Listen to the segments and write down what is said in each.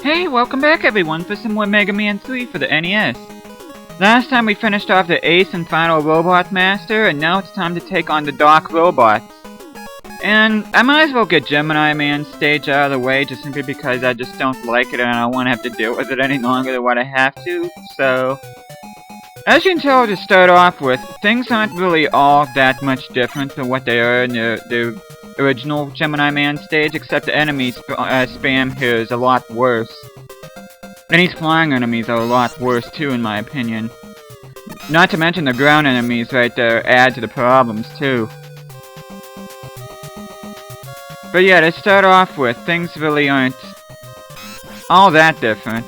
Hey, welcome back everyone for some more Mega Man 3 for the NES. Last time we finished off the ace and final Robot Master, and now it's time to take on the Dark Robots. And I might as well get Gemini Man stage out of the way just simply because I just don't like it and I don't want to have to deal with it any longer than what I have to, so... As you can tell to start off with, things aren't really all that much different from what they are in the original Gemini Man stage, except the enemy spam here is a lot worse. And these flying enemies are a lot worse too, in my opinion. Not to mention the ground enemies right there add to the problems too. But yeah, to start off with, things really aren't all that different.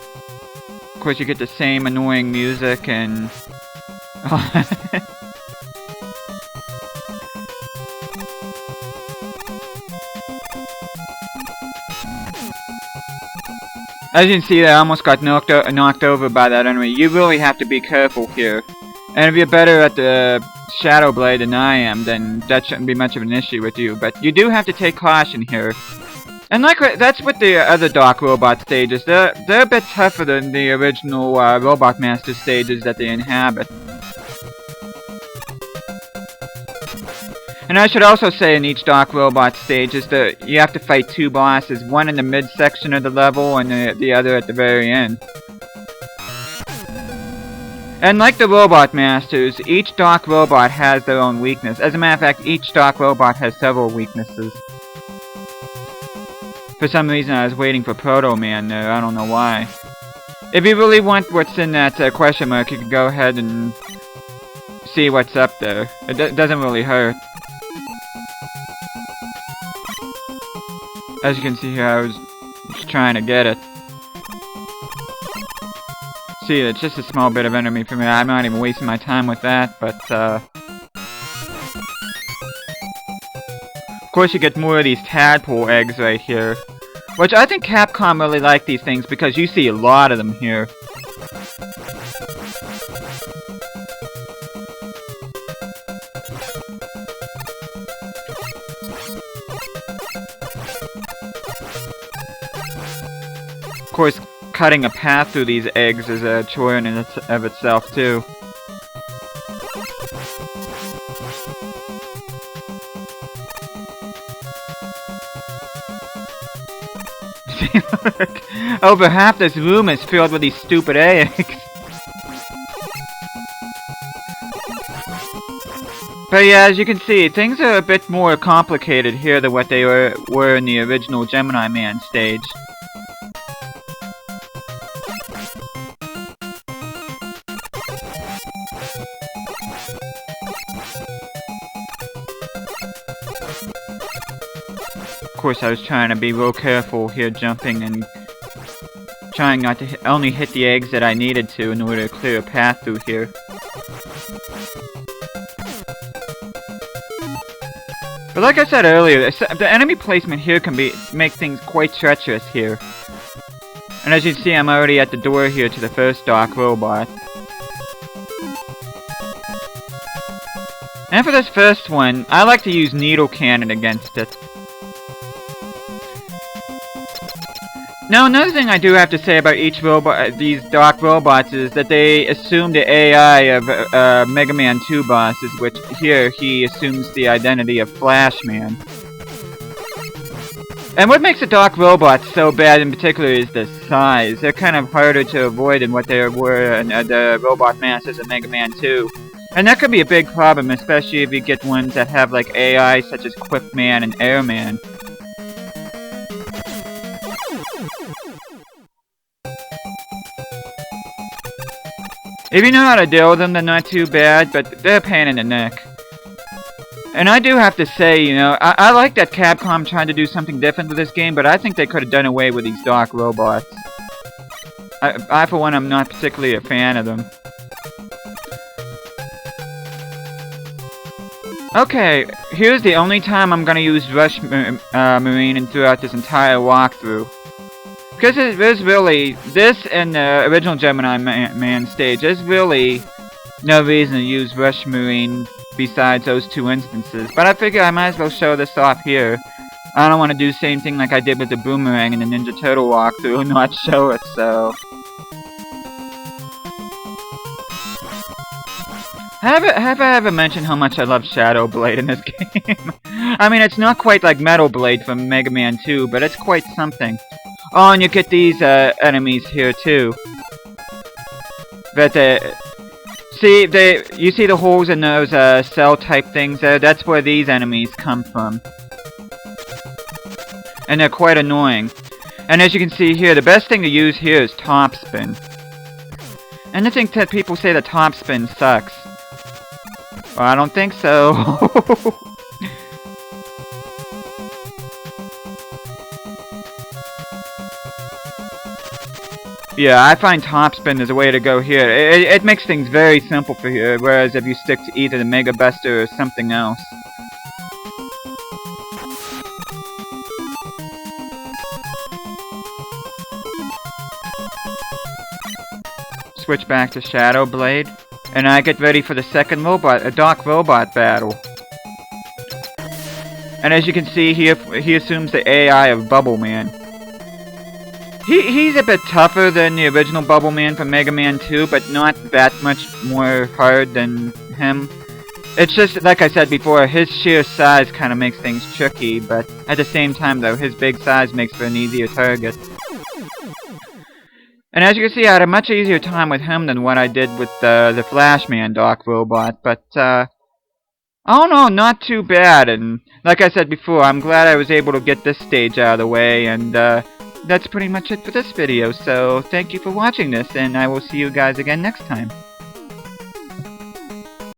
Of course, you get the same annoying music and... As you can see, I almost got knocked over by that enemy. You really have to be careful here. And if you're better at the Shadow Blade than I am, then that shouldn't be much of an issue with you. But you do have to take caution here. And like that's with the other Dark Robot stages. They're a bit tougher than the original Robot Master stages that they inhabit. And I should also say in each Dark Robot stage is that you have to fight two bosses, one in the midsection of the level and the other at the very end. And like the Robot Masters, each Dark Robot has their own weakness. As a matter of fact, each Dark Robot has several weaknesses. For some reason I was waiting for Proto Man there, I don't know why. If you really want what's in that question mark, you can go ahead and see what's up there. It doesn't really hurt. As you can see here, I was just trying to get it. See, it's just a small bit of enemy for me. I'm not even wasting my time with that, but of course you get more of these tadpole eggs right here. Which I think Capcom really like these things because you see a lot of them here. Of course, cutting a path through these eggs is a chore in of itself, too. See, look! Over half this room is filled with these stupid eggs! But yeah, as you can see, things are a bit more complicated here than what they were in the original Gemini Man stage. Of course, I was trying to be real careful here, jumping and trying not to only hit the eggs that I needed to in order to clear a path through here. But like I said earlier, the enemy placement here can make things quite treacherous here. And as you can see, I'm already at the door here to the first Dark Robot. And for this first one, I like to use Needle Cannon against it. Now, another thing I do have to say about each robot, these Dark Robots, is that they assume the AI of Mega Man 2 bosses, which here he assumes the identity of Flash Man. And what makes the Dark Robots so bad in particular is the size. They're kind of harder to avoid than what they were in the Robot Masters of Mega Man 2. And that could be a big problem, especially if you get ones that have like AI such as Quick Man and Airman. If you know how to deal with them, they're not too bad, but they're a pain in the neck. And I do have to say, you know, I like that Capcom tried to do something different with this game, but I think they could have done away with these Dark Robots. I for one, am not particularly a fan of them. Okay, here's the only time I'm gonna use Rush Marine throughout this entire walkthrough. Because there's really, this and the original Gemini Man stage, there's really no reason to use Rush Marine besides those two instances. But I figure I might as well show this off here. I don't want to do the same thing like I did with the boomerang and the Ninja Turtle walkthrough and not show it, so... Have I ever mentioned how much I love Shadow Blade in this game? I mean, it's not quite like Metal Blade from Mega Man 2, but it's quite something. Oh, and you get these enemies here too. But you see the holes in those cell type things there? That's where these enemies come from. And they're quite annoying. And as you can see here, the best thing to use here is top spin. And I think that people say that top spin sucks. Well, I don't think so. Yeah, I find top spin is a way to go here. It makes things very simple for here, whereas if you stick to either the Mega Buster or something else. Switch back to Shadow Blade. And I get ready for the second Dark Robot battle. And as you can see here, he assumes the AI of Bubble Man. He's a bit tougher than the original Bubble Man from Mega Man 2, but not that much more hard than him. It's just, like I said before, his sheer size kind of makes things tricky, but at the same time though, his big size makes for an easier target. And as you can see, I had a much easier time with him than what I did with the Flashman Dark Robot, but, I don't know, not too bad, and like I said before, I'm glad I was able to get this stage out of the way, and, that's pretty much it for this video, so thank you for watching this, and I will see you guys again next time.